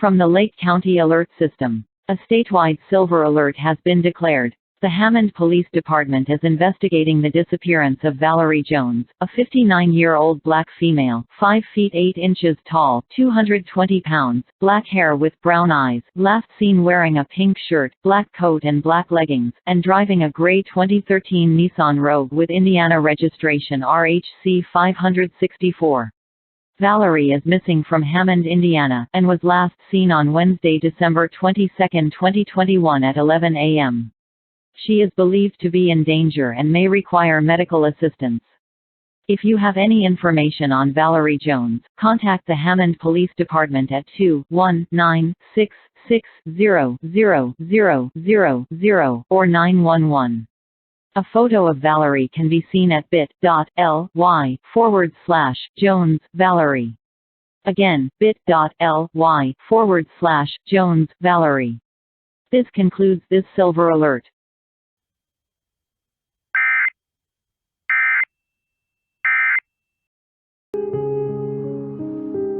From the Lake County Alert System. A statewide silver alert has been declared. The Hammond Police Department is investigating the disappearance of Valerie Jones, a 59-year-old black female, 5 feet 8 inches tall, 220 pounds, black hair with brown eyes, last seen wearing a pink shirt, black coat and black leggings, and driving a gray 2013 Nissan Rogue with Indiana registration RHC 564. Valerie is missing from Hammond, Indiana, and was last seen on Wednesday, December 22, 2021 at 11 a.m. She is believed to be in danger and may require medical assistance. If you have any information on Valerie Jones, contact the Hammond Police Department at 219-660-0000 or 911. A photo of Valerie can be seen at bit.ly/Jones Valerie. Again, bit.ly/Jones Valerie. This concludes this Silver Alert.